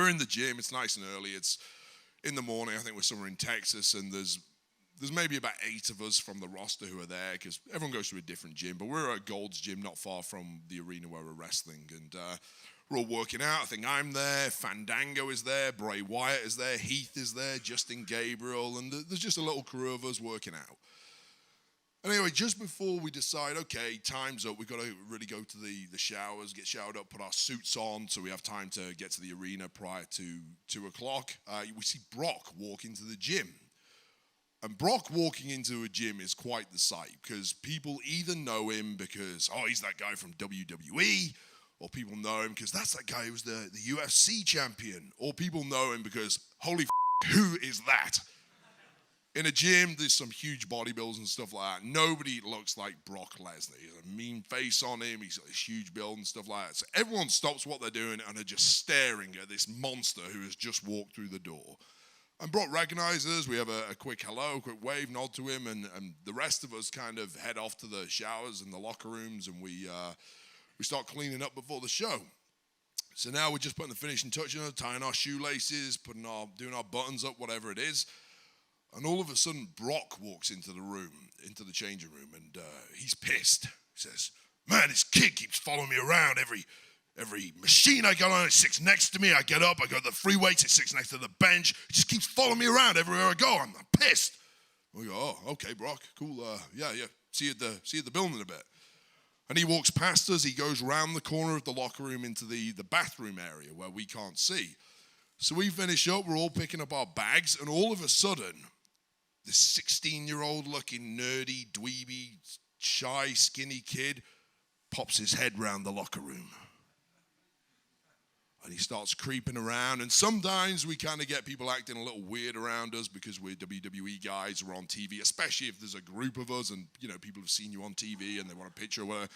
we're in the gym. It's nice and early. It's in the morning. I think we're somewhere in Texas, and there's maybe about 8 of us from the roster who are there because everyone goes to a different gym. But we're at Gold's gym, not far from the arena where we're wrestling, and we're all working out. I think I'm there. Fandango is there. Bray Wyatt is there. Heath is there. Justin Gabriel, and there's just a little crew of us working out. Anyway, just before we decide, okay, time's up, we've got to really go to the showers, get showered up, put our suits on so we have time to get to the arena prior to 2 o'clock. We see Brock walk into the gym. And Brock walking into a gym is quite the sight because people either know him because, oh, he's that guy from WWE, or people know him because that's that guy who was the UFC champion, or people know him because, holy who is that? In a gym, there's some huge bodybuilders and stuff like that. Nobody looks like Brock Lesnar. He has a mean face on him. He's got this huge build and stuff like that. So everyone stops what they're doing and are just staring at this monster who has just walked through the door. And Brock recognizes. We have a quick hello, quick wave, nod to him, and the rest of us kind of head off to the showers and the locker rooms, and we start cleaning up before the show. So now we're just putting the finishing touches on, tying our shoelaces, doing our buttons up, whatever it is. And all of a sudden, Brock walks into the room, into the changing room, and he's pissed. He says, man, this kid keeps following me around. Every machine I go on, it sits next to me. I get up, I go to the free weights, it sits next to the bench. He just keeps following me around everywhere I go. I'm pissed. We go, oh, okay, Brock, cool. Yeah. See you at the building in a bit. And he walks past us. He goes round the corner of the locker room into the bathroom area where we can't see. So we finish up. We're all picking up our bags, and all of a sudden, this 16-year-old looking nerdy, dweeby, shy, skinny kid pops his head round the locker room. And he starts creeping around. And sometimes we kind of get people acting a little weird around us because we're WWE guys, we're on TV, especially if there's a group of us and, people have seen you on TV and they want a picture or whatever.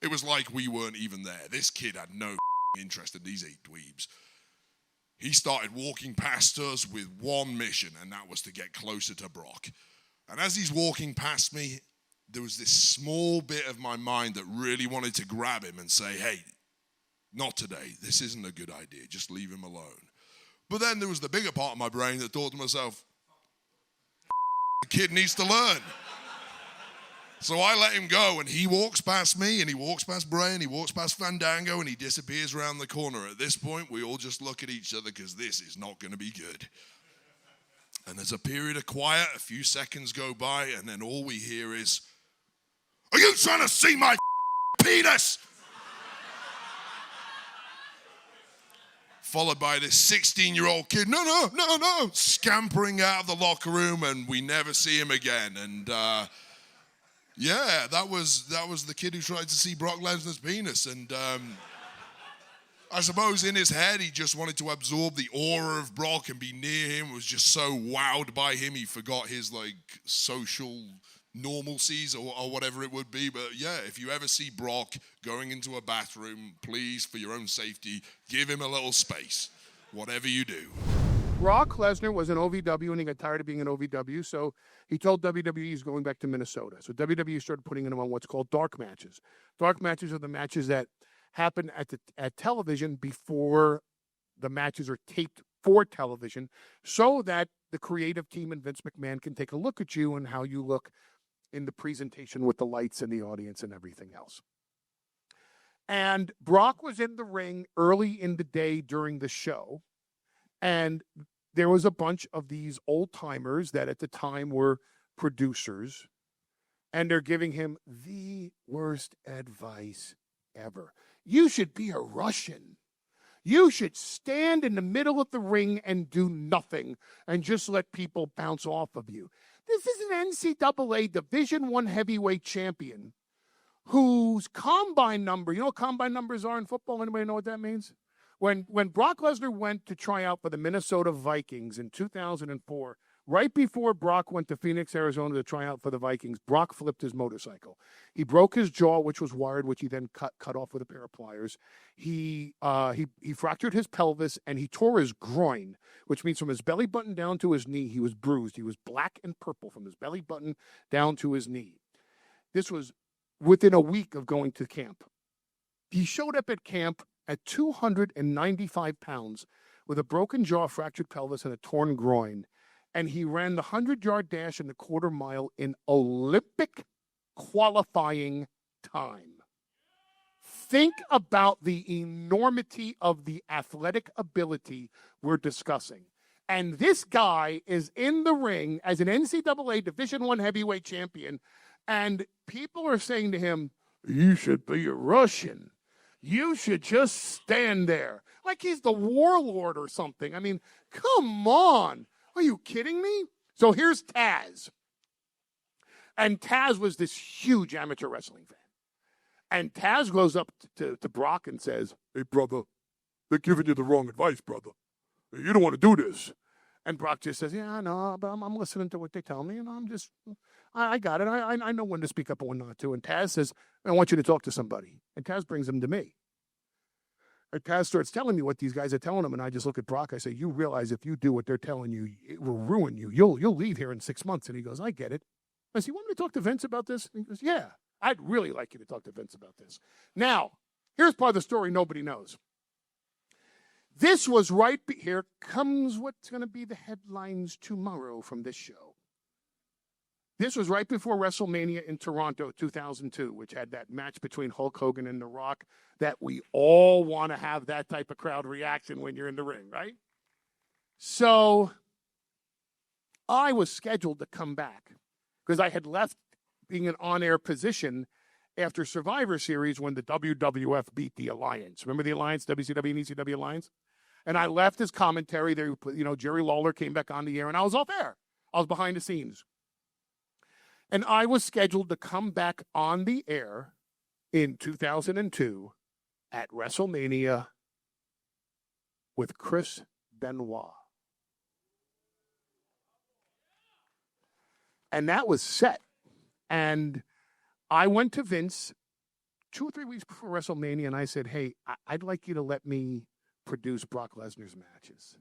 It was like we weren't even there. This kid had no interest in these 8 dweebs. He started walking past us with one mission, and that was to get closer to Brock. And as he's walking past me, there was this small bit of my mind that really wanted to grab him and say, hey, not today. This isn't a good idea. Just leave him alone. But then there was the bigger part of my brain that thought to myself, the kid needs to learn. So I let him go, and he walks past me, and he walks past Bray, and he walks past Fandango, and he disappears around the corner. At this point, we all just look at each other because this is not going to be good. And there's a period of quiet, a few seconds go by, and then all we hear is, are you trying to see my penis? Followed by this 16-year-old kid, no, scampering out of the locker room, and we never see him again. And yeah, that was the kid who tried to see Brock Lesnar's penis. And I suppose in his head, he just wanted to absorb the aura of Brock and be near him. Was just so wowed by him, he forgot his social normalcies or whatever it would be. But yeah, if you ever see Brock going into a bathroom, please, for your own safety, give him a little space, whatever you do. Brock Lesnar was an OVW and he got tired of being an OVW, so he told WWE he's going back to Minnesota. So WWE started putting him on what's called dark matches. Dark matches are the matches that happen at television before the matches are taped for television, so that the creative team and Vince McMahon can take a look at you and how you look in the presentation with the lights and the audience and everything else. And Brock was in the ring early in the day during the show, and there was a bunch of these old-timers that at the time were producers, and they're giving him the worst advice ever. You should be a Russian. You should stand in the middle of the ring and do nothing and just let people bounce off of you. This is an NCAA Division I heavyweight champion whose combine number, you know what combine numbers are in football? Anybody know what that means? When Brock Lesnar went to try out for the Minnesota Vikings in 2004, right before Brock went to Phoenix, Arizona to try out for the Vikings, Brock flipped his motorcycle. He broke his jaw, which was wired, which he then cut off with a pair of pliers. He fractured his pelvis, and he tore his groin, which means from his belly button down to his knee, he was bruised. He was black and purple from his belly button down to his knee. This was within a week of going to camp. He showed up at camp at 295 pounds with a broken jaw, fractured pelvis, and a torn groin. And he ran the 100-yard dash and the quarter mile in Olympic qualifying time. Think about the enormity of the athletic ability we're discussing. And this guy is in the ring as an NCAA Division I heavyweight champion, and people are saying to him, you should be a Russian. You should just stand there. Like he's the warlord or something. I mean, come on. Are you kidding me? So here's Taz. And Taz was this huge amateur wrestling fan. And Taz goes up to Brock and says, hey, brother, they're giving you the wrong advice, brother. You don't want to do this. And Brock just says, yeah, I know, but I'm listening to what they tell me, and I got it. I know when to speak up and when not to. And Taz says, I want you to talk to somebody. And Taz brings him to me. And Taz starts telling me what these guys are telling him, and I just look at Brock. I say, you realize if you do what they're telling you, it will ruin you. You'll leave here in 6 months. And he goes, I get it. I said, you want me to talk to Vince about this? And he goes, yeah, I'd really like you to talk to Vince about this. Now, here's part of the story nobody knows. This was right, here comes what's going to be the headlines tomorrow from this show. This was right before WrestleMania in Toronto 2002, which had that match between Hulk Hogan and The Rock that we all want to have that type of crowd reaction when you're in the ring, right? So I was scheduled to come back because I had left being an on-air position after Survivor Series when the WWF beat the Alliance. Remember the Alliance, WCW and ECW Alliance? And I left as commentary there. Jerry Lawler came back on the air, and I was off air. I was behind the scenes. And I was scheduled to come back on the air in 2002 at WrestleMania with Chris Benoit. And that was set. And I went to Vince 2 or 3 weeks before WrestleMania, and I said, hey, I'd like you to let me produce Brock Lesnar's matches.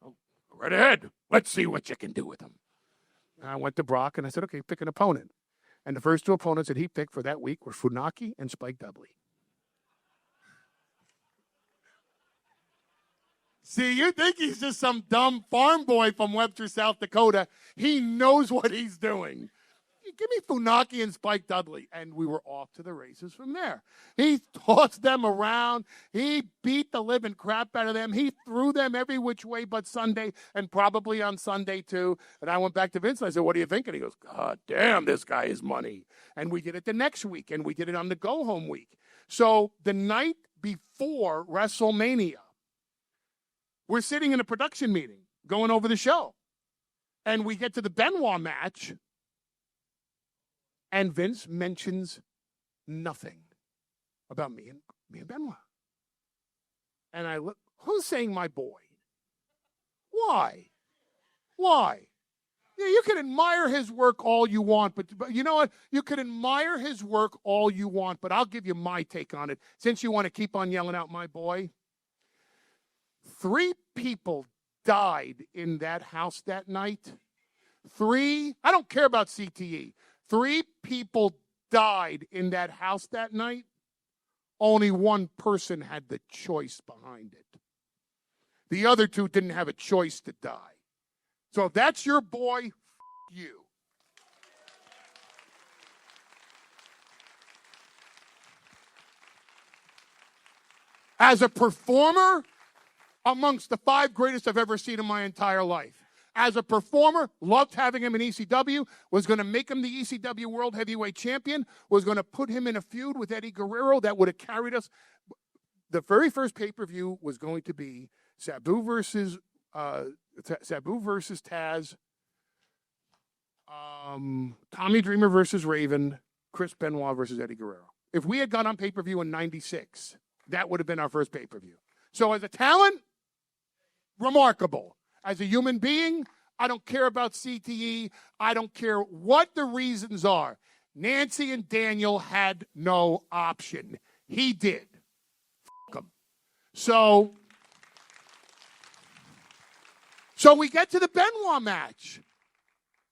Oh, right ahead. Let's see what you can do with them. And I went to Brock, and I said, okay, pick an opponent. And the first 2 opponents that he picked for that week were Funaki and Spike Dudley. See, you think he's just some dumb farm boy from Webster, South Dakota. He knows what he's doing. Give me Funaki and Spike Dudley. And we were off to the races from there. He tossed them around. He beat the living crap out of them. He threw them every which way but Sunday, and probably on Sunday too. And I went back to Vince and I said, what do you think? And he goes, God damn, this guy is money. And we did it the next week, and we did it on the go-home week. So the night before WrestleMania, we're sitting in a production meeting going over the show. And we get to the Benoit match, and Vince mentions nothing about me and Benoit. And I look, who's saying my boy? Why? Yeah, you can admire his work all you want, but you know what? You can admire his work all you want, but I'll give you my take on it. Since you want to keep on yelling out my boy, 3 people died in that house that night. 3, I don't care about CTE. 3 people died in that house that night. Only 1 person had the choice behind it. The other 2 didn't have a choice to die. So if that's your boy, you. As a performer, amongst the 5 greatest I've ever seen in my entire life. As a performer, loved having him in ECW, was going to make him the ECW World Heavyweight Champion, was going to put him in a feud with Eddie Guerrero that would have carried us. The very first pay-per-view was going to be Sabu versus Taz, Tommy Dreamer versus Raven, Chris Benoit versus Eddie Guerrero. If we had gone on pay-per-view in 96, that would have been our first pay-per-view. So as a talent, remarkable. As a human being, I don't care about CTE. I don't care what the reasons are. Nancy and Daniel had no option. He did. F*** him. So we get to the Benoit match.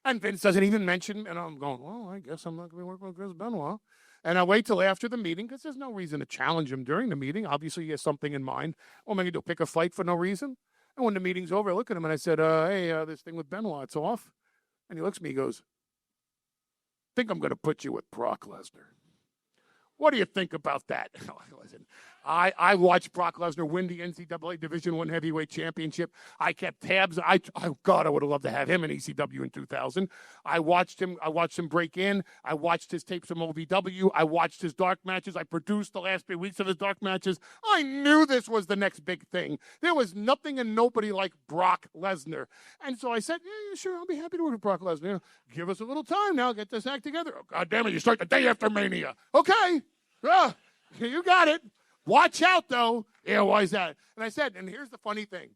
And Vince doesn't even mention, and I'm going, well, I guess I'm not going to be working with Chris Benoit. And I wait till after the meeting because there's no reason to challenge him during the meeting. Obviously, he has something in mind. What am I going to do, pick a fight for no reason? And when the meeting's over, I look at him and I said, hey, this thing with Benoit, it's off. And he looks at me, he goes, think I'm going to put you with Brock Lesnar. What do you think about that? Listen, I watched Brock Lesnar win the NCAA Division I Heavyweight Championship. I kept tabs. God, I would have loved to have him in ECW in 2000. I watched him break in. I watched his tapes from OVW. I watched his dark matches. I produced the last 3 weeks of his dark matches. I knew this was the next big thing. There was nothing and nobody like Brock Lesnar. And so I said, yeah, sure, I'll be happy to work with Brock Lesnar. Give us a little time now. Get this act together. Oh, God damn it, you start the day after Mania. Okay. You got it. Watch out, though. Yeah, why is that? And I said, and here's the funny thing.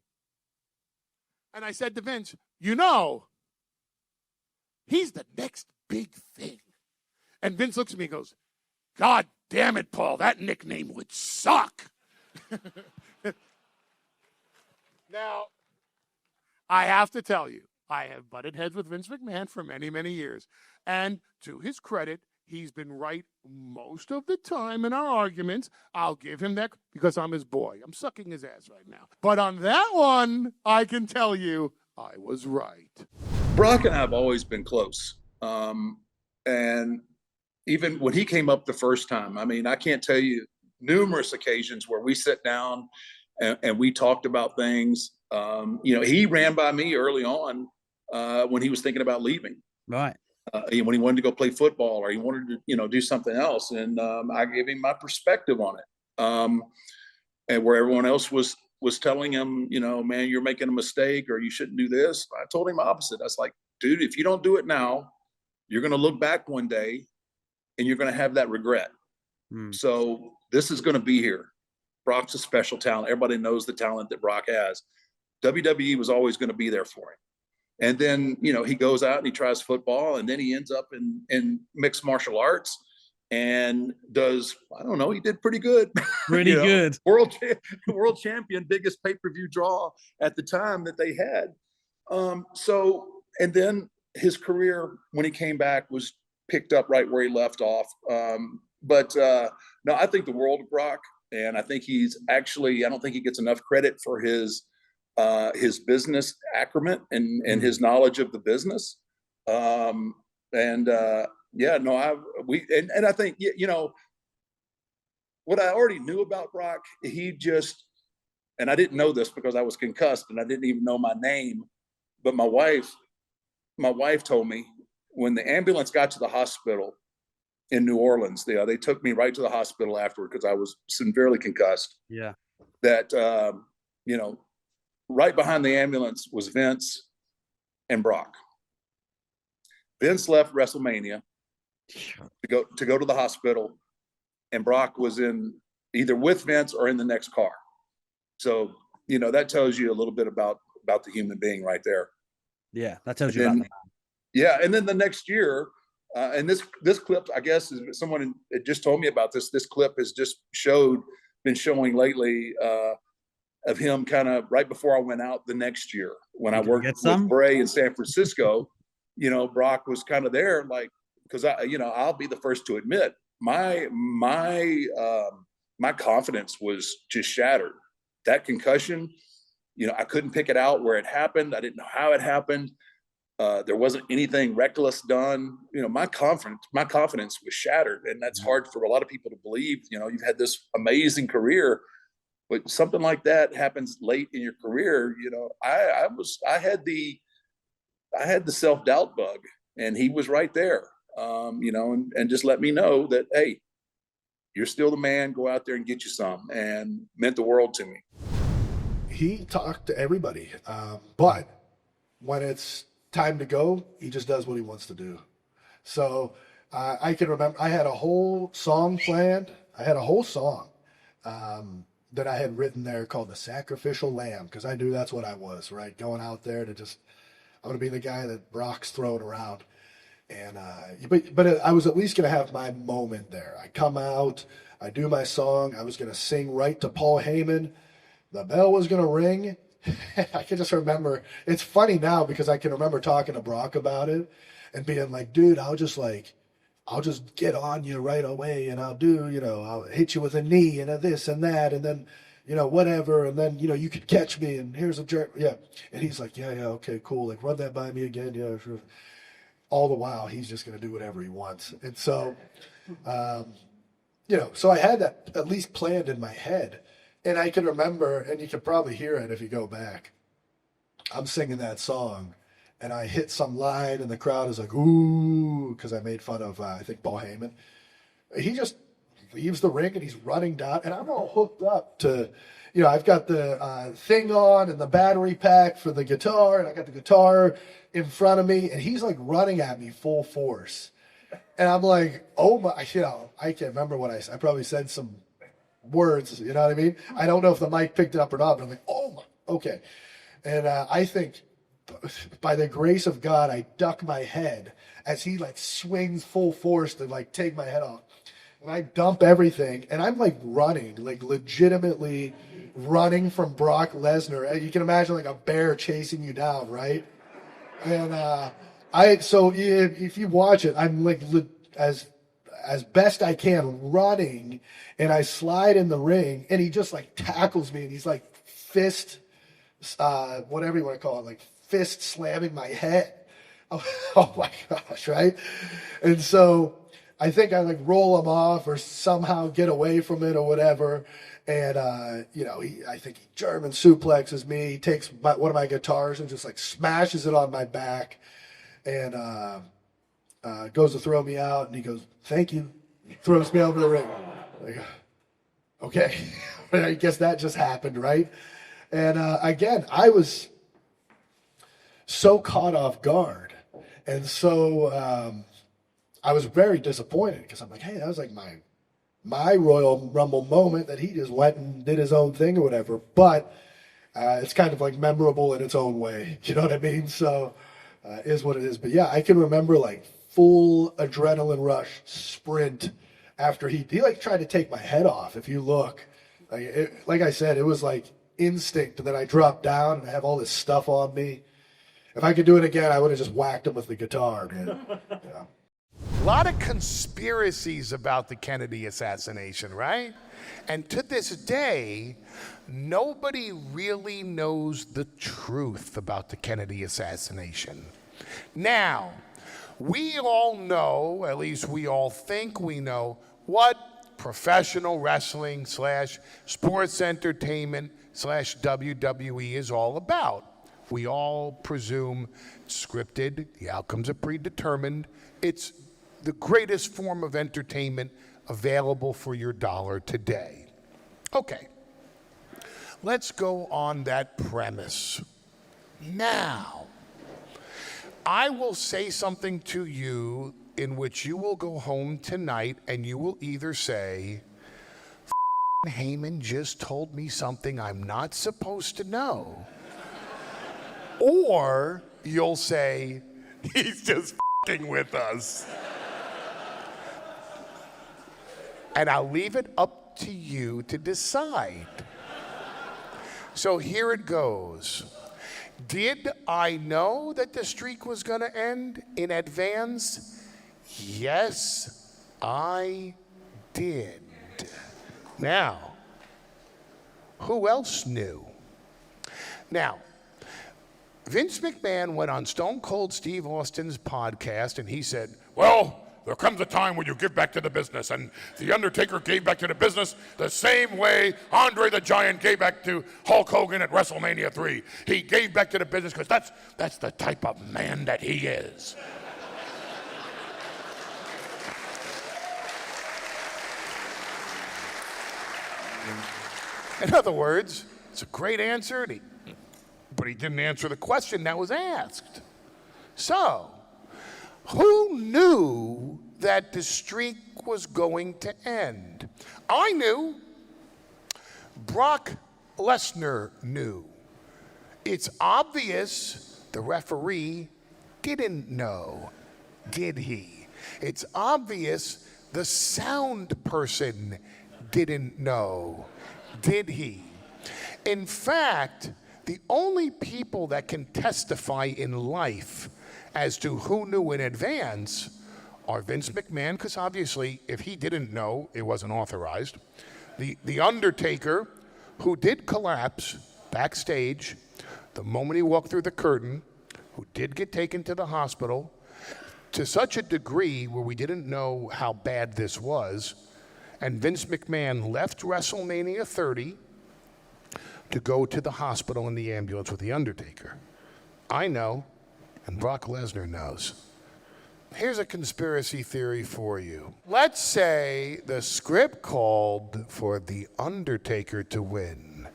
And I said to Vince, he's the next big thing. And Vince looks at me and goes, God damn it, Paul, that nickname would suck. Now, I have to tell you, I have butted heads with Vince McMahon for many, many years. And to his credit, he's been right most of the time in our arguments. I'll give him that because I'm his boy. I'm sucking his ass right now. But on that one, I can tell you I was right. Brock and I have always been close. And even when he came up the first time, I mean, I can't tell you numerous occasions where we sat down and we talked about things. He ran by me early on when he was thinking about leaving. Right. When he wanted to go play football or he wanted to, do something else. And I gave him my perspective on it. And where everyone else was telling him, man, you're making a mistake or you shouldn't do this. I told him opposite. I was like, dude, if you don't do it now, you're going to look back one day and you're going to have that regret. So this is going to be here. Brock's a special talent. Everybody knows the talent that Brock has. WWE was always going to be there for him. And then, he goes out and he tries football and then he ends up in mixed martial arts and does, I don't know, he did pretty good. Pretty good. World champion, biggest pay-per-view draw at the time that they had. And then his career, when he came back, was picked up right where he left off. No, I think the world of Brock, and I think I don't think he gets enough credit for his business acumen and his knowledge of the business. I think, what I already knew about Brock, and I didn't know this because I was concussed and I didn't even know my name, but my wife told me when the ambulance got to the hospital in New Orleans, they took me right to the hospital afterward because I was severely concussed. Yeah. That, right behind the ambulance was Vince and Brock. Vince left WrestleMania to go to the hospital, and Brock was in either with Vince or in the next car. So, that tells you a little bit about the human being right there. Yeah, that tells you about me. Yeah, and then the next year, and this clip, I guess, is someone just told me about this. This clip has just been showing lately of him kind of right before I went out the next year when I worked with Bray in San Francisco. Brock was kind of there, like, because I'll be the first to admit my confidence was just shattered. That concussion, I couldn't pick it out where it happened. I didn't know how it happened. There wasn't anything reckless done. My confidence was shattered, and that's hard for a lot of people to believe. You've had this amazing career, but something like that happens late in your career. I had the self-doubt bug, and he was right there. And just let me know that, hey, you're still the man. Go out there and get you some, and meant the world to me. He talked to everybody, but when it's time to go, he just does what he wants to do. So I can remember I had a whole song planned. I had a whole song that I had written there called The Sacrificial Lamb, because I knew that's what I was, right? Going out there to I'm going to be the guy that Brock's throwing around. And but I was at least going to have my moment there. I come out, I do my song. I was going to sing right to Paul Heyman. The bell was going to ring. I can just remember. It's funny now because I can remember talking to Brock about it and being like, dude, I'll just get on you right away and I'll do, I'll hit you with a knee and a this and that. And then, whatever. And then, you could catch me and here's a jerk. Yeah. And he's like, yeah, okay, cool. Like, run that by me again. Yeah, sure. All the while, he's just going to do whatever he wants. And so, so I had that at least planned in my head. And I can remember, and you can probably hear it if you go back. I'm singing that song, and I hit some line, and the crowd is like, ooh, because I made fun of, I think, Paul Heyman. He just leaves the ring, and he's running down, and I'm all hooked up to, I've got the thing on and the battery pack for the guitar, and I got the guitar in front of me, and he's like running at me full force. And I'm like, oh my, I can't remember what I said. I probably said some words, you know what I mean? I don't know if the mic picked it up or not, but I'm like, oh my, okay. And I think by the grace of God, I duck my head as he like swings full force to like take my head off. And I dump everything, and I'm like running, like legitimately running from Brock Lesnar. You can imagine like a bear chasing you down, right? And so if you watch it, I'm like as best I can running, and I slide in the ring, and he just like tackles me, and he's like whatever you want to call it, like fist slamming my head. Oh my gosh, right? And so I think I like roll him off or somehow get away from it or whatever. And, I think he German suplexes me. He takes one of my guitars and just like smashes it on my back and goes to throw me out. And he goes, thank you. He throws me over the ring. Like, okay. I guess that just happened, right? And again, I was so caught off guard. And so I was very disappointed because I'm like, hey, that was like my Royal Rumble moment that he just went and did his own thing or whatever. But it's kind of like memorable in its own way. You know what I mean? So is what it is. But yeah, I can remember like full adrenaline rush sprint after he like tried to take my head off. If you look, like I said, it was like instinct. And then I dropped down and I have all this stuff on me. If I could do it again, I would have just whacked him with the guitar, man. Yeah. A lot of conspiracies about the Kennedy assassination, right? And to this day, nobody really knows the truth about the Kennedy assassination. Now, we all know, at least we all think we know, what professional wrestling / sports entertainment / WWE is all about. We all presume it's scripted, the outcomes are predetermined. It's the greatest form of entertainment available for your dollar today. Okay, let's go on that premise. Now, I will say something to you in which you will go home tonight and you will either say, Heyman just told me something I'm not supposed to know. Or you'll say, he's just f***ing with us. And I'll leave it up to you to decide. So here it goes. Did I know that the streak was going to end in advance? Yes, I did. Now, who else knew? Now, Vince McMahon went on Stone Cold Steve Austin's podcast and he said, well, there comes a time when you give back to the business, and The Undertaker gave back to the business the same way Andre the Giant gave back to Hulk Hogan at WrestleMania 3. He gave back to the business because that's the type of man that he is. In other words, it's a great answer, but he didn't answer the question that was asked. So, who knew that the streak was going to end? I knew. Brock Lesnar knew. It's obvious the referee didn't know, did he? It's obvious the sound person didn't know, did he? In fact, the only people that can testify in life as to who knew in advance are Vince McMahon, because obviously if he didn't know, it wasn't authorized. The Undertaker, who did collapse backstage the moment he walked through the curtain, who did get taken to the hospital to such a degree where we didn't know how bad this was. And Vince McMahon left WrestleMania 30 to go to the hospital in the ambulance with The Undertaker. I know, and Brock Lesnar knows. Here's a conspiracy theory for you. Let's say the script called for The Undertaker to win.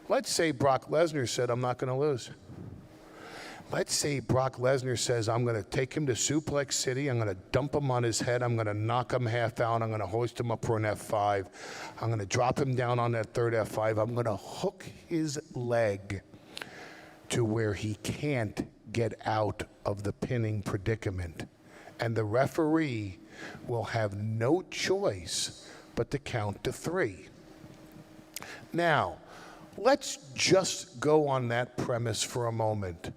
Let's say Brock Lesnar said, I'm not going to lose. Let's say Brock Lesnar says, I'm going to take him to Suplex City, I'm going to dump him on his head, I'm going to knock him half out, I'm going to hoist him up for an F5, I'm going to drop him down on that third F5, I'm going to hook his leg to where he can't get out of the pinning predicament. And the referee will have no choice but to count to 3. Now, let's just go on that premise for a moment.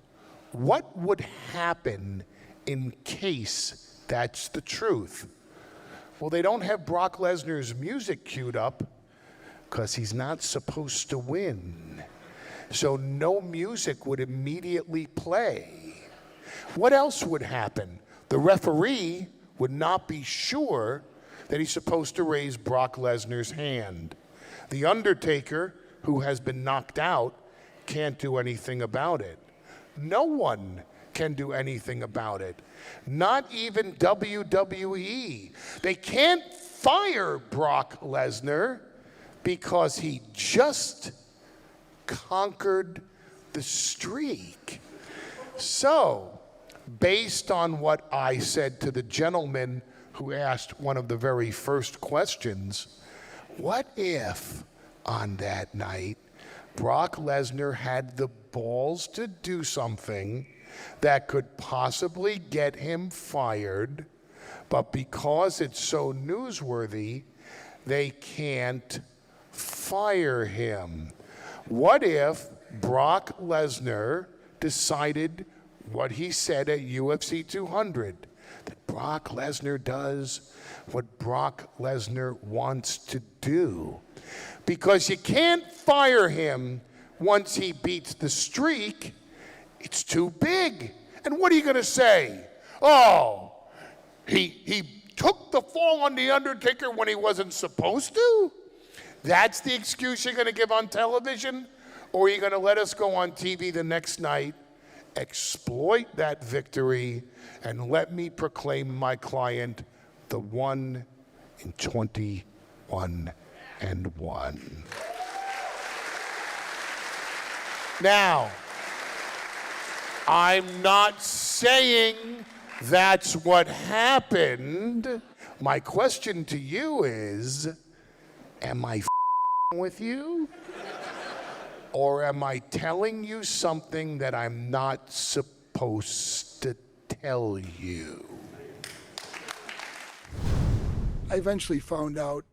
What would happen in case that's the truth? Well, they don't have Brock Lesnar's music queued up because he's not supposed to win. So no music would immediately play. What else would happen? The referee would not be sure that he's supposed to raise Brock Lesnar's hand. The Undertaker, who has been knocked out, can't do anything about it. No one can do anything about it. Not even WWE. They can't fire Brock Lesnar because he just conquered the streak. So, based on what I said to the gentleman who asked one of the very first questions, what if on that night Brock Lesnar had the balls to do something that could possibly get him fired, but because it's so newsworthy, they can't fire him? What if Brock Lesnar decided what he said at UFC 200, that Brock Lesnar does what Brock Lesnar wants to do? Because you can't fire him once he beats the streak. It's too big. And what are you going to say? Oh, he took the fall on The Undertaker when he wasn't supposed to? That's the excuse you're going to give on television? Or are you going to let us go on TV the next night, exploit that victory, and let me proclaim my client the 1 in 21 and 1? Now, I'm not saying that's what happened. My question to you is, am I with you? Or am I telling you something that I'm not supposed to tell you? I eventually found out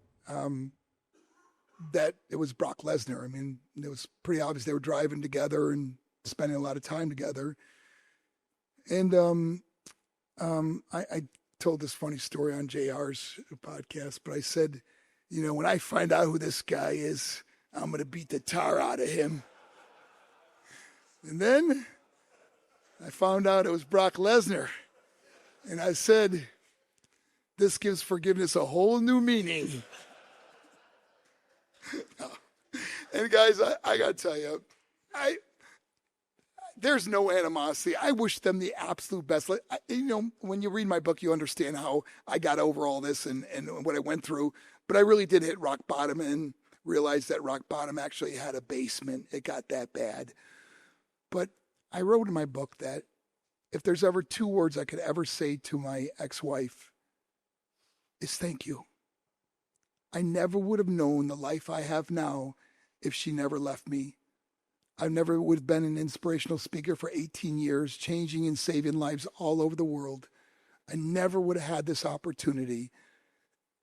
that it was Brock Lesnar. I mean, it was pretty obvious they were driving together and spending a lot of time together. And I told this funny story on JR's podcast, but I said, you know, when I find out who this guy is, I'm going to beat the tar out of him. And then I found out it was Brock Lesnar. And I said, this gives forgiveness a whole new meaning. And guys, I got to tell you, there's no animosity. I wish them the absolute best. You know, when you read my book, you understand how I got over all this and what I went through. But I really did hit rock bottom and realized that rock bottom actually had a basement. It got that bad. But I wrote in my book that if there's ever 2 words I could ever say to my ex-wife, is thank you. I never would have known the life I have now if she never left me. I never would have been an inspirational speaker for 18 years, changing and saving lives all over the world. I never would have had this opportunity.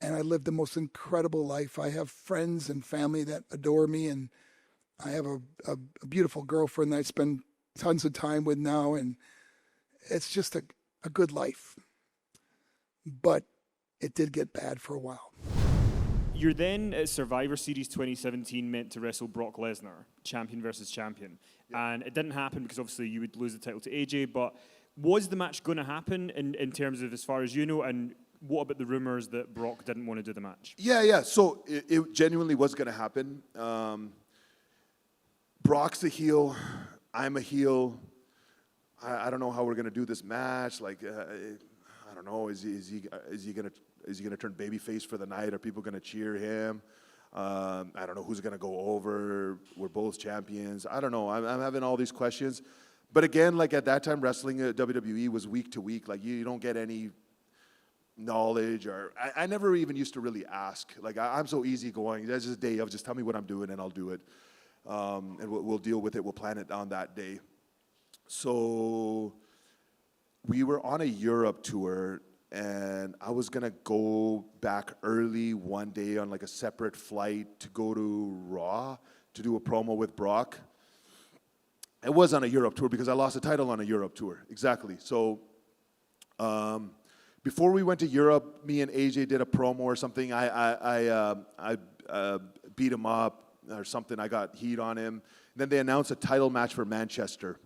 And I lived the most incredible life. I have friends and family that adore me, and I have a beautiful girlfriend that I spend tons of time with now, and it's just a good life. But it did get bad for a while. You're then at Survivor Series 2017 meant to wrestle Brock Lesnar, champion versus champion. And it didn't happen because obviously you would lose the title to AJ, but was the match going to happen in terms of as far as you know, and what about the rumors that Brock didn't want to do the match? Yeah. So it genuinely was going to happen. Brock's a heel. I'm a heel. I don't know how we're going to do this match. Like, I don't know. Is he going to turn babyface for the night? Are people going to cheer him? I don't know who's going to go over. We're both champions. I don't know. I'm having all these questions. But again, like at that time, wrestling at WWE was week to week. Like you don't get any knowledge, or I never even used to really ask. Like I'm so easygoing. That's just a day of just tell me what I'm doing and I'll do it. And we'll deal with it. We'll plan it on that day. So we were on a Europe tour, and I was gonna go back early one day on like a separate flight to go to Raw to do a promo with Brock. It was on a Europe tour because I lost the title on a Europe tour. Exactly. So before we went to Europe, me and AJ did a promo or something. I beat him up or something. I got heat on him. Then they announced a title match for Manchester.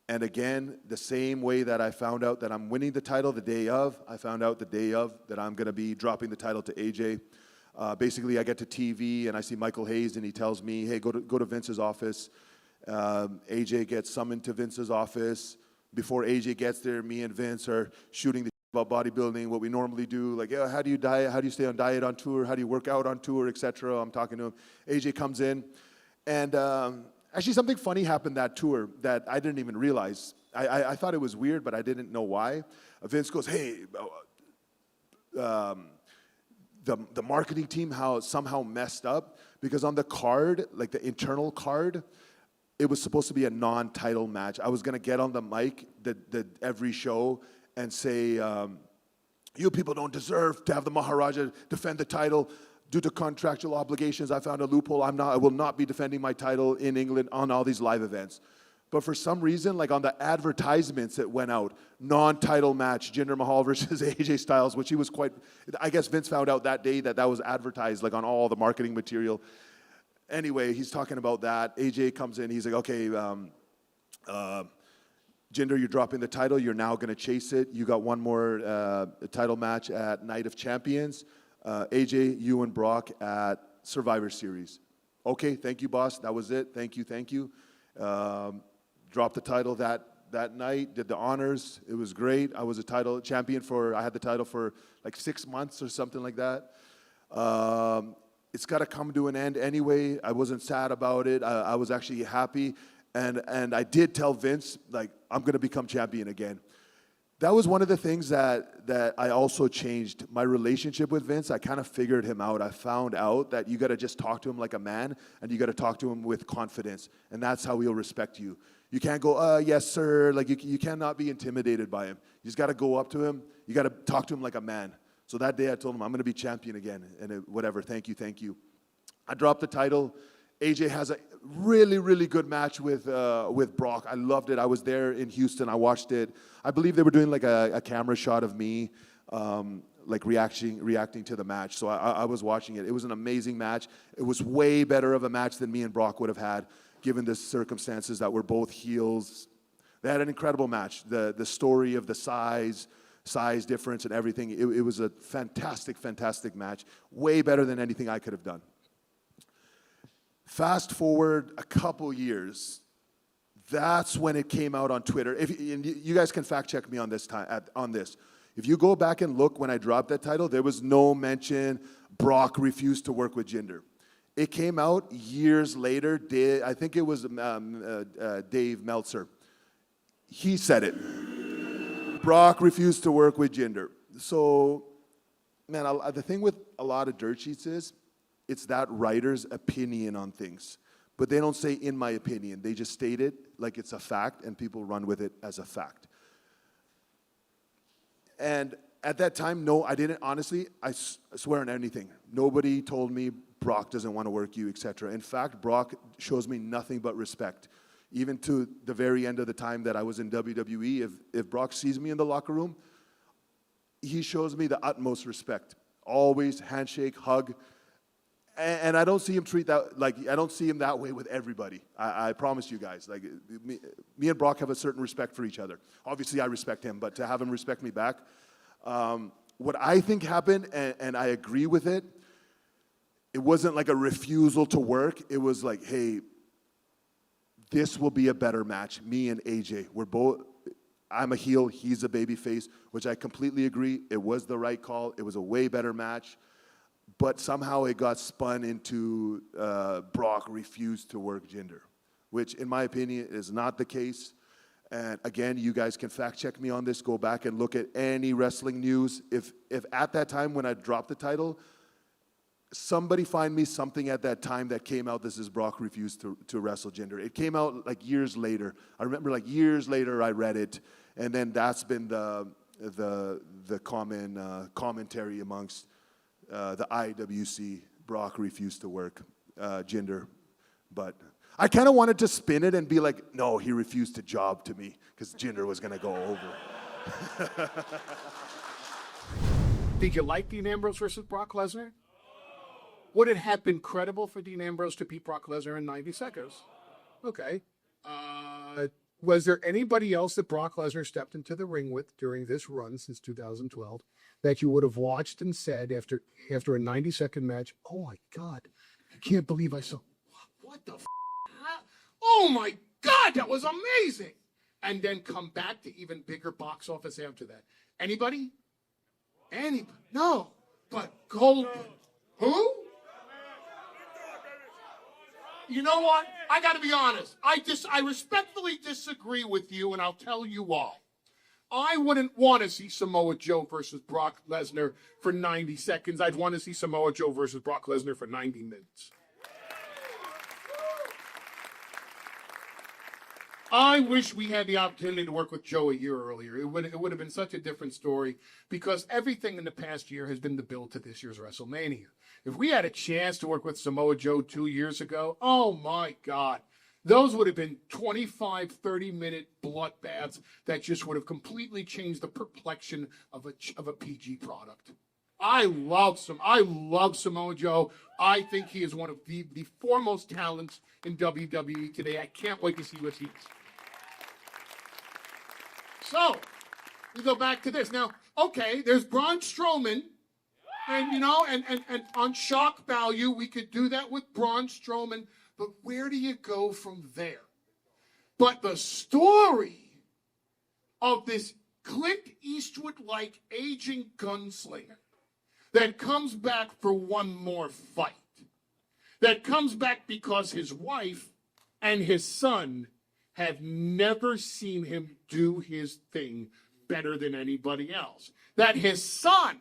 And again, the same way that I found out that I'm winning the title the day of, I found out the day of that I'm going to be dropping the title to AJ. Basically, I get to TV and I see Michael Hayes, and he tells me, hey, go to Vince's office. AJ gets summoned to Vince's office. Before AJ gets there, me and Vince are shooting the about bodybuilding, what we normally do, like, yeah, how do you diet, how do you stay on diet on tour, how do you work out on tour, etc. I'm talking to him. AJ comes in, and actually something funny happened that tour that I didn't even realize. I thought it was weird, but I didn't know why. Vince goes, hey, the marketing team somehow messed up, because on the card, like the internal card, it was supposed to be a non-title match. I was going to get on the mic every show and say, you people don't deserve to have the Maharaja defend the title. Due to contractual obligations, I found a loophole. I will not be defending my title in England on all these live events. But for some reason, like on the advertisements that went out, non-title match, Jinder Mahal versus AJ Styles, which he was I guess Vince found out that day that was advertised like on all the marketing material. Anyway, he's talking about that. AJ comes in, he's like, okay, Jinder, you're dropping the title. You're now going to chase it. You got one more title match at Night of Champions. AJ, you and Brock at Survivor Series. Okay, thank you, boss. That was it. Thank you. Dropped the title that night. Did the honors. It was great. I was a title champion I had the title for like 6 months or something like that. It's got to come to an end anyway. I wasn't sad about it. I was actually happy. And I did tell Vince, like, I'm going to become champion again. That was one of the things that I also changed. My relationship with Vince, I kind of figured him out. I found out that you got to just talk to him like a man, and you got to talk to him with confidence, and that's how he'll respect you. You can't go, yes, sir. Like, you cannot be intimidated by him. You just got to go up to him. You got to talk to him like a man. So that day I told him, I'm going to be champion again, and whatever, thank you. I dropped the title. AJ has a really, really good match with Brock. I loved it. I was there in Houston. I watched it. I believe they were doing like a camera shot of me, like reacting to the match. So I was watching it. It was an amazing match. It was way better of a match than me and Brock would have had, given the circumstances that we're both heels. They had an incredible match. The story of the size difference and everything. It was a fantastic match. Way better than anything I could have done. Fast forward a couple years, that's when it came out on Twitter. And you guys can fact check me on this. If you go back and look when I dropped that title, there was no mention Brock refused to work with Jinder. It came out years later. I think it was Dave Meltzer. He said it. Brock refused to work with Jinder. So, man, the thing with a lot of dirt sheets is, it's that writer's opinion on things. But they don't say, in my opinion. They just state it like it's a fact, and people run with it as a fact. And at that time, no, I didn't. Honestly, I swear on anything. Nobody told me Brock doesn't want to work you, etc. In fact, Brock shows me nothing but respect. Even to the very end of the time that I was in WWE, if Brock sees me in the locker room, he shows me the utmost respect. Always handshake, hug. And I don't see him I don't see him that way with everybody. I promise you guys. Like me and Brock have a certain respect for each other. Obviously, I respect him, but to have him respect me back, what I think happened, and I agree with it, it wasn't like a refusal to work. It was like, hey, this will be a better match. Me and AJ, I'm a heel, he's a babyface, which I completely agree. It was the right call. It was a way better match. But somehow it got spun into Brock refused to work Jinder, which in my opinion is not the case. And again, you guys can fact check me on this. Go back and look at any wrestling news. If at that time when I dropped the title, somebody find me something at that time that came out, this is Brock refused to wrestle Jinder. It came out like years later. I remember like years later I read it, and then that's been the common commentary amongst the IWC. Brock refused to work Jinder. But I kind of wanted to spin it and be like, no, he refused to job to me because Jinder was going to go over. Did you like Dean Ambrose versus Brock Lesnar? Would it have been credible for Dean Ambrose to beat Brock Lesnar in 90 seconds? Okay. Was there anybody else that Brock Lesnar stepped into the ring with during this run since 2012 that you would have watched and said after a 90-second match, oh my God, I can't believe I saw, what the f***? Oh my God, that was amazing. And then come back to even bigger box office after that. Anybody? Anybody? No, but Goldberg. Who? You know what? I got to be honest. I respectfully disagree with you, and I'll tell you why. I wouldn't want to see Samoa Joe versus Brock Lesnar for 90 seconds. I'd want to see Samoa Joe versus Brock Lesnar for 90 minutes. I wish we had the opportunity to work with Joe a year earlier. It would have been such a different story because everything in the past year has been the build to this year's WrestleMania. If we had a chance to work with Samoa Joe 2 years ago, oh my God, those would have been 25, 30-minute bloodbaths that just would have completely changed the complexion of a PG product. I love Samoa Joe. I think he is one of the foremost talents in WWE today. I can't wait to see what he is. So, we go back to this. Now, okay, there's Braun Strowman. And, you know, and on shock value, we could do that with Braun Strowman. But where do you go from there? But the story of this Clint Eastwood-like aging gunslinger that comes back for one more fight, that comes back because his wife and his son have never seen him do his thing better than anybody else, that his son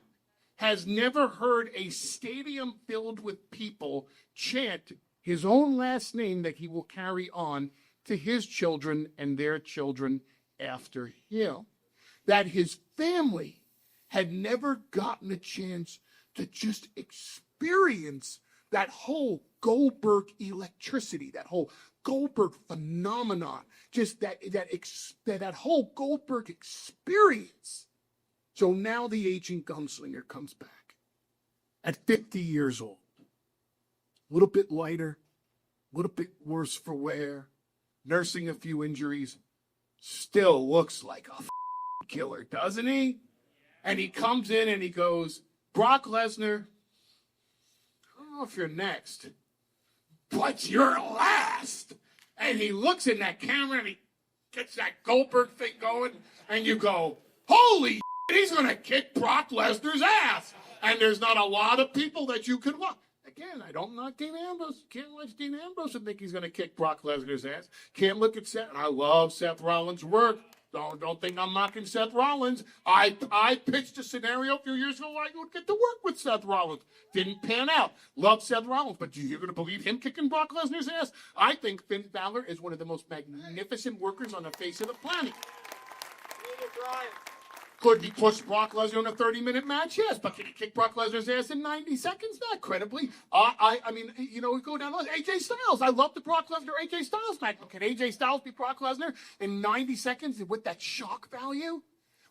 has never heard a stadium filled with people chant his own last name that he will carry on to his children and their children after him. That his family had never gotten a chance to just experience that whole Goldberg electricity, that whole Goldberg phenomenon, just that whole Goldberg experience. So now the aging gunslinger comes back at 50 years old. A little bit lighter, a little bit worse for wear, nursing a few injuries, still looks like a killer, doesn't he? And he comes in and he goes, Brock Lesnar, I don't know if you're next, but you're last. And he looks in that camera and he gets that Goldberg thing going, and you go, holy he's going to kick Brock Lesnar's ass. And there's not a lot of people that you could watch. Again, I don't knock Dean Ambrose. Can't watch Dean Ambrose and think he's going to kick Brock Lesnar's ass. Can't look at Seth. And I love Seth Rollins' work. Don't think I'm knocking Seth Rollins. I pitched a scenario a few years ago where I would get to work with Seth Rollins. Didn't pan out. Love Seth Rollins, but you're going to believe him kicking Brock Lesnar's ass? I think Finn Balor is one of the most magnificent workers on the face of the planet. Could he push Brock Lesnar in a 30-minute match? Yes, but can he kick Brock Lesnar's ass in 90 seconds? Not credibly. I mean, you know, we go down the list. AJ Styles. I love the Brock Lesnar AJ Styles match. Can AJ Styles beat Brock Lesnar in 90 seconds with that shock value?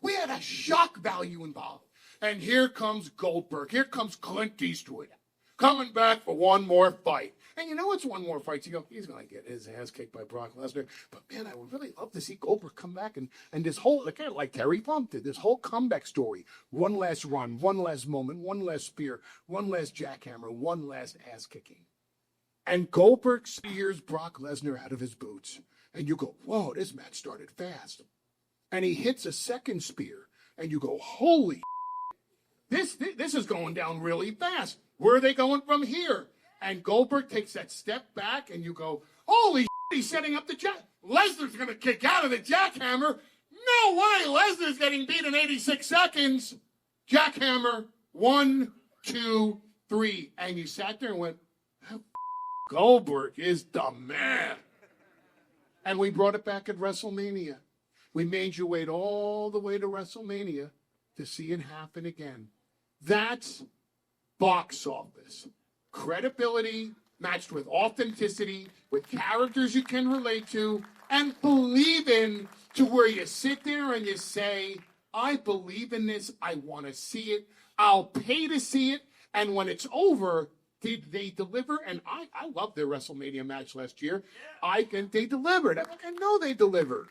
We had a shock value involved. And here comes Goldberg. Here comes Clint Eastwood. coming back for one more fight. And you know it's one more fight. You go, he's going to get his ass kicked by Brock Lesnar. But, man, I would really love to see Goldberg come back and this whole, like Terry Funk did, this whole comeback story. One last run, one last moment, one last spear, one last jackhammer, one last ass kicking. And Goldberg spears Brock Lesnar out of his boots. And you go, whoa, this match started fast. And he hits a second spear. And you go, holy this is going down really fast. Where are they going from here? And Goldberg takes that step back, and you go, holy he's setting up the jack. Lesnar's going to kick out of the jackhammer. No way, Lesnar's getting beat in 86 seconds. Jackhammer, 1, 2, 3. And you sat there and went, Goldberg is the man. And we brought it back at WrestleMania. We made you wait all the way to WrestleMania to see it happen again. That's box office. Credibility matched with authenticity, with characters you can relate to, and believe in, to where you sit there and you say, I believe in this, I want to see it, I'll pay to see it, and when it's over, did they deliver? And I loved their WrestleMania match last year. They delivered. I know they delivered.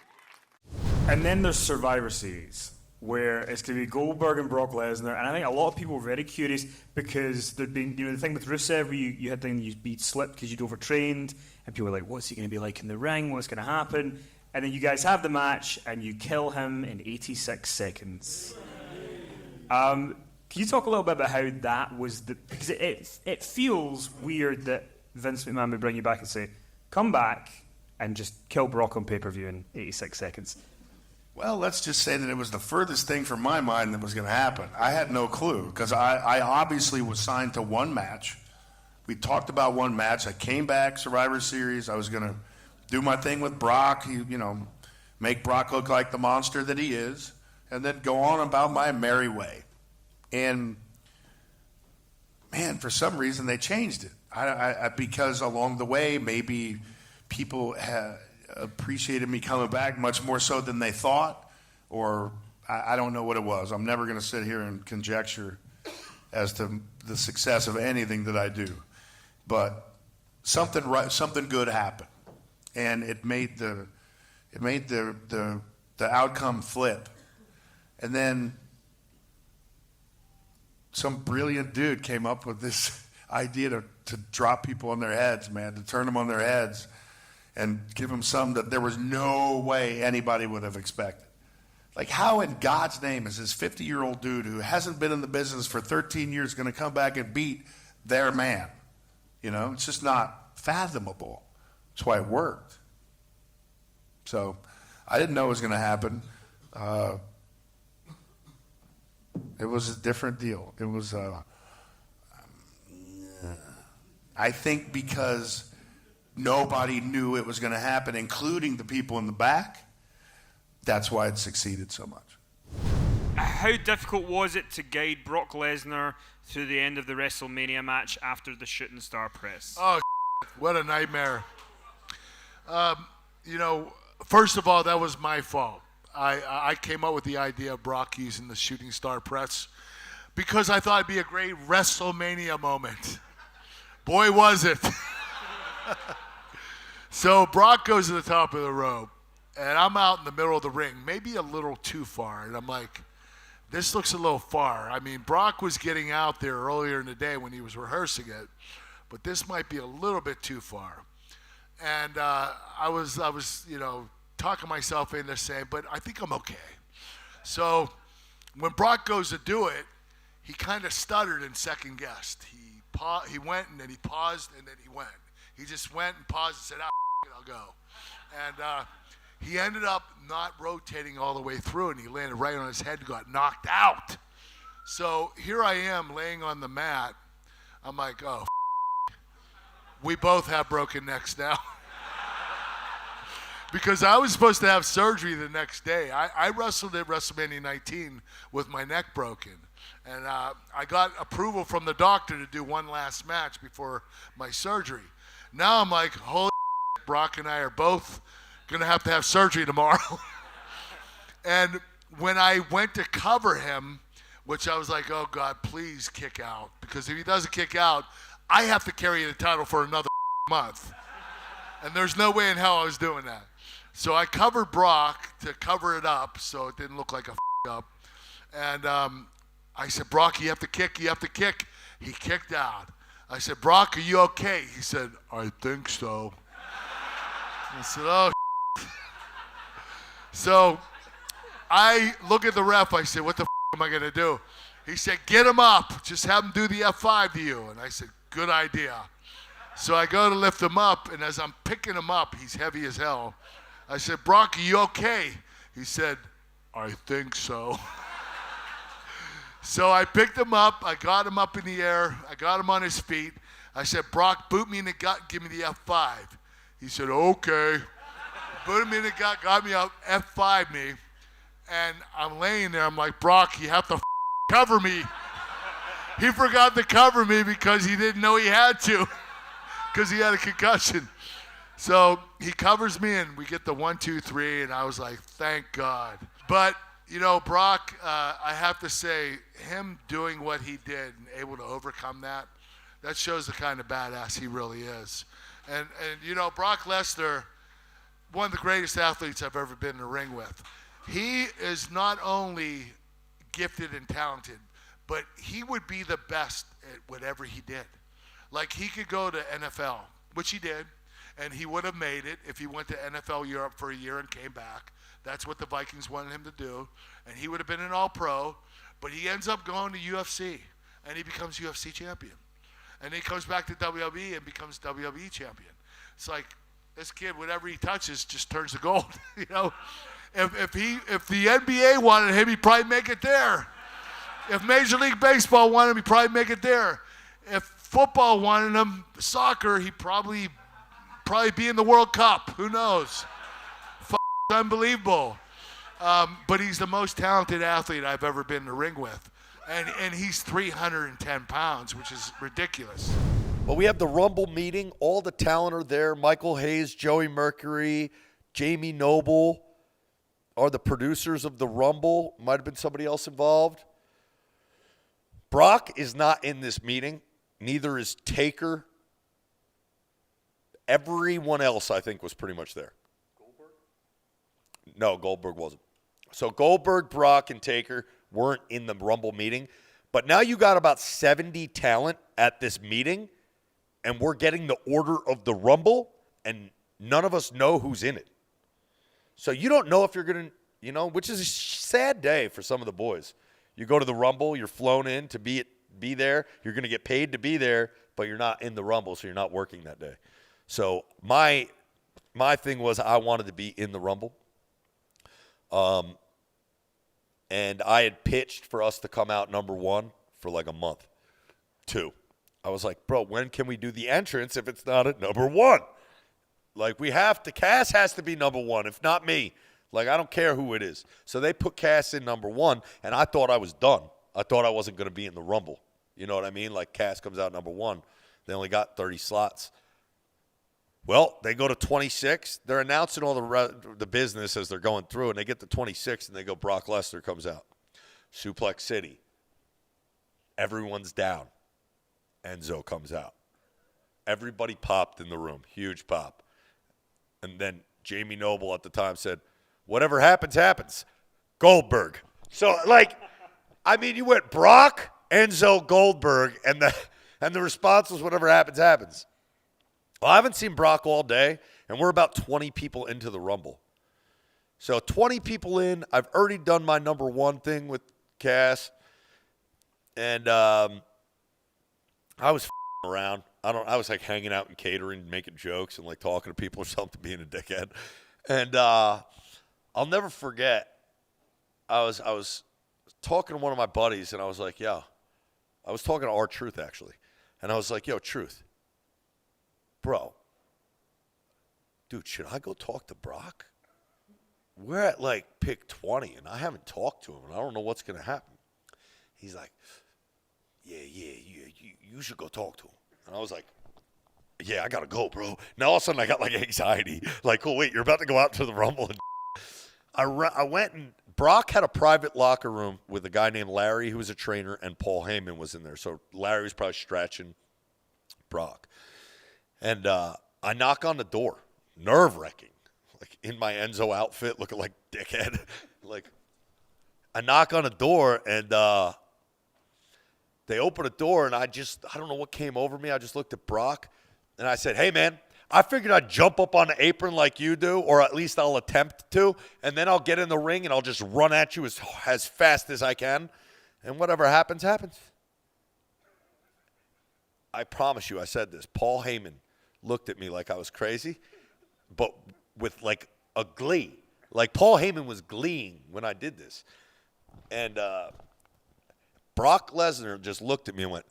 And then there's Survivor Series, where it's going to be Goldberg and Brock Lesnar, and I think a lot of people were very curious because there'd been, the thing with Rusev where you had you'd be slipped because you'd overtrained, and people were like, what's he going to be like in the ring? What's going to happen? And then you guys have the match, and you kill him in 86 seconds. Can you talk a little bit about how that was? Because it feels weird that Vince McMahon would bring you back and say, come back and just kill Brock on pay-per-view in 86 seconds. Well, let's just say that it was the furthest thing from my mind that was going to happen. I had no clue because I obviously was signed to one match. We talked about one match. I came back, Survivor Series. I was going to do my thing with Brock, make Brock look like the monster that he is, and then go on about my merry way. And, man, for some reason they changed it. Because along the way, maybe people appreciated me coming back much more so than they thought, or I don't know what it was. I'm never going to sit here and conjecture as to the success of anything that I do, but something good happened, and it made the outcome flip. And then some brilliant dude came up with this idea to drop people on their heads, man, to turn them on their heads and give them something that there was no way anybody would have expected. Like, how in God's name is this 50-year-old dude who hasn't been in the business for 13 years going to come back and beat their man? It's just not fathomable. That's why it worked. So I didn't know it was going to happen. It was a different deal. It was, I think because nobody knew it was going to happen, including the people in the back. That's why it succeeded so much. How difficult was it to guide Brock Lesnar through the end of the WrestleMania match after the shooting star press? Oh, what a nightmare. First of all, that was my fault. I came up with the idea of Brock using the shooting star press because I thought it'd be a great WrestleMania moment. Boy, was it. So Brock goes to the top of the rope, and I'm out in the middle of the ring, maybe a little too far. And I'm like, this looks a little far. I mean, Brock was getting out there earlier in the day when he was rehearsing it, but this might be a little bit too far. And I was talking myself into saying, but I think I'm okay. So when Brock goes to do it, he kind of stuttered and second guessed. He went and then he paused and then he went. He just went and paused and said, I'll go. And he ended up not rotating all the way through, and he landed right on his head and got knocked out. So here I am laying on the mat. I'm like, oh, we both have broken necks now. Because I was supposed to have surgery the next day. I wrestled at WrestleMania 19 with my neck broken. And I got approval from the doctor to do one last match before my surgery. Now I'm like, holy shit, Brock and I are both going to have surgery tomorrow. And when I went to cover him, which I was like, oh, God, please kick out. Because if he doesn't kick out, I have to carry the title for another month. And there's no way in hell I was doing that. So I covered Brock to cover it up so it didn't look like a up. And I said, Brock, you have to kick. He kicked out. I said, Brock, are you okay? He said, I think so. I said, oh. So I look at the ref. I said, what the am I going to do? He said, get him up. Just have him do the F5 to you. And I said, good idea. So I go to lift him up, and as I'm picking him up, he's heavy as hell. I said, Brock, are you okay? He said, I think so. So I picked him up. I got him up in the air. I got him on his feet. I said, Brock, boot me in the gut, give me the F5. He said, okay. Boot him in the gut, got me up, F5 me. And I'm laying there. I'm like, Brock, you have to cover me. He forgot to cover me because he didn't know he had to, because he had a concussion. So he covers me, and we get the 1, 2, 3, and I was like, thank God. But, you know, Brock, I have to say, him doing what he did and able to overcome that, that shows the kind of badass he really is. And you know, Brock Lesnar, one of the greatest athletes I've ever been in the ring with. He is not only gifted and talented, but he would be the best at whatever he did. Like, he could go to NFL, which he did, and he would have made it if he went to NFL Europe for a year and came back. That's what the Vikings wanted him to do, and he would have been an all-pro, but he ends up going to UFC, and he becomes UFC champion. And he comes back to WWE and becomes WWE champion. It's like, this kid, whatever he touches, just turns to gold, you know? If the NBA wanted him, he'd probably make it there. If Major League Baseball wanted him, he'd probably make it there. If football wanted him, soccer, he'd probably be in the World Cup. Who knows? Unbelievable. But he's the most talented athlete I've ever been in the ring with. And he's 310 pounds, which is ridiculous. Well, we have the Rumble meeting. All the talent are there. Michael Hayes, Joey Mercury, Jamie Noble are the producers of the Rumble. Might have been somebody else involved. Brock is not in this meeting. Neither is Taker. Everyone else, I think, was pretty much there. Goldberg? No, Goldberg wasn't. So Goldberg, Brock, and Taker weren't in the Rumble meeting. But now you got about 70 talent at this meeting, and we're getting the order of the Rumble, and none of us know who's in it. So you don't know if you're going to, which is a sad day for some of the boys. You go to the Rumble, you're flown in to be there, you're going to get paid to be there, but you're not in the Rumble, so you're not working that day. So my thing was I wanted to be in the Rumble. And I had pitched for us to come out number 1 for like a month. 2. I was like, bro, when can we do the entrance if it's not at number 1? Like, Cass has to be number 1, if not me. Like, I don't care who it is. So they put Cass in number 1, and I thought I was done. I thought I wasn't going to be in the Rumble. You know what I mean? Like, Cass comes out number 1. They only got 30 slots. Well, they go to 26. They're announcing all the business as they're going through, and they get to 26, and they go, Brock Lesnar comes out. Suplex City. Everyone's down. Enzo comes out. Everybody popped in the room. Huge pop. And then Jamie Noble at the time said, whatever happens, happens. Goldberg. So, you went Brock, Enzo, Goldberg, and the response was whatever happens, happens. Well, I haven't seen Brock all day, and we're about 20 people into the Rumble. So 20 people in. I've already done my number 1 thing with Cass, and I was around. I was hanging out and catering, making jokes, and talking to people or something, being a dickhead. And I'll never forget. I was talking to one of my buddies, and I was like, "Yo," I was talking to R-Truth actually, and I was like, "Yo, Truth, bro, dude, should I go talk to Brock? We're at pick 20, and I haven't talked to him, and I don't know what's gonna happen." He's like, "Yeah, you should go talk to him." And I was like, "Yeah, I gotta go, bro." Now all of a sudden I got anxiety. Oh wait, you're about to go out to the Rumble. And I went, and Brock had a private locker room with a guy named Larry who was a trainer, and Paul Heyman was in there. So Larry was probably stretching. Brock. And I knock on the door, nerve-wracking, like in my Enzo outfit, looking like dickhead. Like, I knock on the door, and they open the door, and I don't know what came over me. I just looked at Brock, and I said, hey, man, I figured I'd jump up on the apron like you do, or at least I'll attempt to, and then I'll get in the ring, and I'll just run at you as fast as I can, and whatever happens, happens. I promise you, I said this. Paul Heyman looked at me like I was crazy, but with like a glee. Like Paul Heyman was gleeing when I did this. And Brock Lesnar just looked at me and went,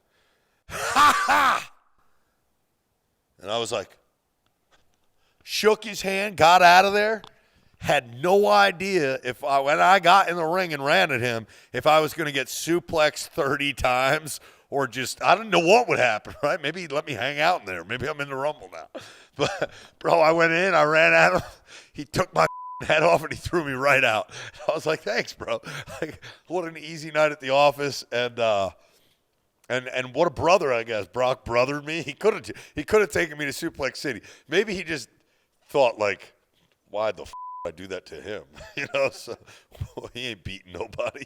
ha ha! And I was like, shook his hand, got out of there, had no idea when I got in the ring and ran at him, if I was going to get suplexed 30 times or just, I didn't know what would happen, right? Maybe he'd let me hang out in there. Maybe I'm in the Rumble now. But, bro, I went in, I ran at him. He took my head off and he threw me right out. I was like, thanks, bro. Like, what an easy night at the office. And what a brother, I guess. Brock brothered me. He could have taken me to Suplex City. Maybe he just thought, like, why the I do that to him? You know, so he ain't beating nobody.